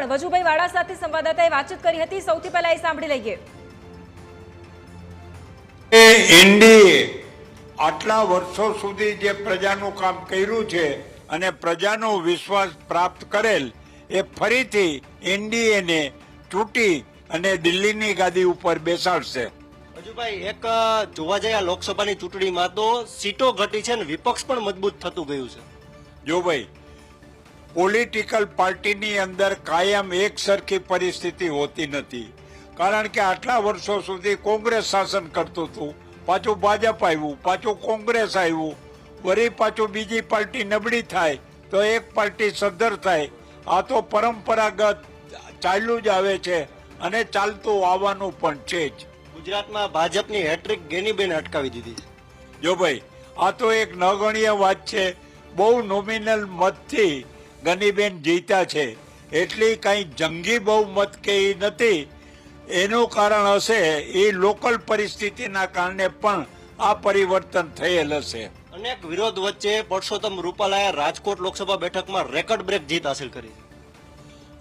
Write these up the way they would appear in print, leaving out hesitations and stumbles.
પણ વજુભાઈ વાળા સાથે સંવાદદાતાએ વાતચીત કરી હતી। સૌથી પહેલા એ સાંભળી લઈએ। એનડીએ આટલા વર્ષો સુધી જે પ્રજાનું કામ કર્યું છે અને પ્રજાનો વિશ્વાસ પ્રાપ્ત કરેલ એ ફરીથી એનડીએને તૂટી અને દિલ્હીની ગાદી ઉપર બેસાડશે। હજુભાઈ એક જોવા જઈએ લોકસભાની ચૂંટણીમાં તો સીટો ઘટી છે ને વિપક્ષ પણ મજબૂત થતું ગયું છે। જો ભાઈ, પોલિટિકલ પાર્ટીની અંદર કાયમ એક સરખી પરિસ્થિતિ હોતી નથી, કારણ કે આટલા વર્ષો સુધી કોંગ્રેસ શાસન કરતું હતું, પાછું ભાજપ આવ્યું, પાછું કોંગ્રેસ આવ્યું, વળી પાછું બીજી પાર્ટી નબળી થાય તો એક પાર્ટી સદ્ધર થાય। આ તો પરંપરાગત ચાલ્યું જ આવે છે અને ચાલતું આવવાનું પણ છે જ। ગુજરાતમાં ભાજપની હેટ્રિક ગેનીબેન અટકાવી દીધી છે। જો ભાઈ, આ તો એક નગણ્ય વાત છે। બહુ નોમિનલ મતથી ગનીબેન જીત્યા છે, એટલી કઈ જંગી બહુમત કે એ નથી। એનું કારણ હશે એ લોકલ પરિસ્થિતિના કારણે પણ આ પરિવર્તન થયેલ હશે। અનેક વિરોધ વચ્ચે પરસોત્તમ રૂપાલાએ રાજકોટ લોકસભા બેઠકમાં રેકોર્ડ બ્રેક જીત હાંસલ કરી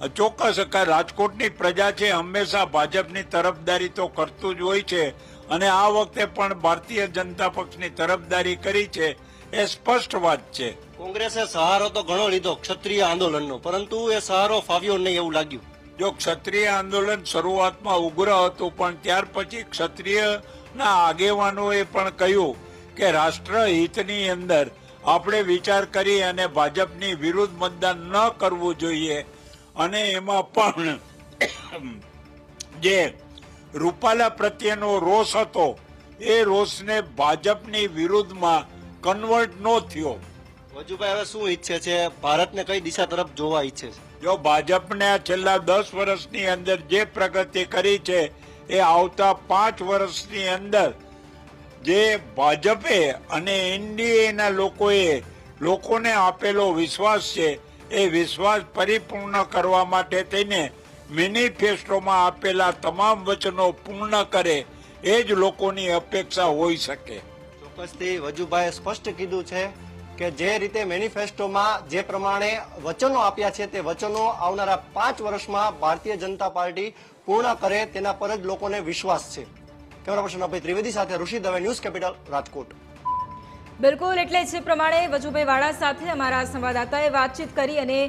છે। ચોક્કસ રાજકોટની પ્રજા છે હંમેશા ભાજપની તરફદારી તો કરતું જ હોય છે અને આ વખતે પણ ભારતીય જનતા પક્ષની તરફદારી કરી છે, એ સ્પષ્ટ વાત છે। કોંગ્રેસે સહારો તો ઘણો લીધો ક્ષત્રિય આંદોલનનો, પરંતુ એ સહારો ફાવ્યો નહીં એવું લાગ્યું। જો ક્ષત્રિય આંદોલન શરૂઆતમાં ઉગ્ર હતું, પણ ત્યાર પછી ક્ષત્રિયના આગેવાનોએ પણ કહ્યું કે રાષ્ટ્રહિતની અંદર આપણે વિચાર કરી અને ભાજપની વિરુદ્ધ મતદાન ન કરવું જોઈએ। અને એમાં પણ જે રૂપાલા પ્રત્યેનો રોષ હતો એ રોષને ભાજપની વિરુદ્ધમાં કન્વર્ટ ન થયો। વજુભાઈ હવે શું ઈચ્છે છે, ભારતને કઈ દિશા તરફ જોવા ઈચ્છે છે? જો ભાજપને આ છેલ્લા 10 વર્ષની અંદર જે પ્રગતિ કરી છે એ આવતા 5 વર્ષની અંદર જે ભાજપે અને એનડીએના લોકોને આપેલો વિશ્વાસ છે એ વિશ્વાસ પરિપૂર્ણ કરવા માટે થઈને મેનિફેસ્ટોમાં આપેલા તમામ વચનો પૂર્ણ કરે એ જ લોકોની અપેક્ષા હોઈ શકે। ચોક્કસથી વજુભાઈએ સ્પષ્ટ કીધું છે કે જે રીતે મેનિફેસ્ટોમાં જે પ્રમાણે વચનો આપ્યા છે તે વચનો આવનારા 5 વર્ષમાં ભારતીય જનતા પાર્ટી પૂર્ણ કરે તેના પર જ લોકોને વિશ્વાસ છે। કેમેરા પર્સન અભય ત્રિવેદી સાથે ઋષિ દવે, ન્યૂઝ કેપિટલ, રાજકોટ। બિલકુલ, એટલે જે પ્રમાણે વજુભાઈ વાળા સાથે અમારા સંવાદદાતાએ વાતચીત કરી અને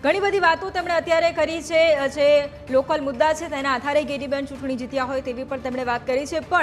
ઘણી બધી વાતો તેમણે અત્યારે કરી છે। જે લોકલ મુદ્દા છે તેના આધારે ગેનીબેન ચૂંટણી જીત્યા હોય તેવી પણ તેમણે વાત કરી છે, પણ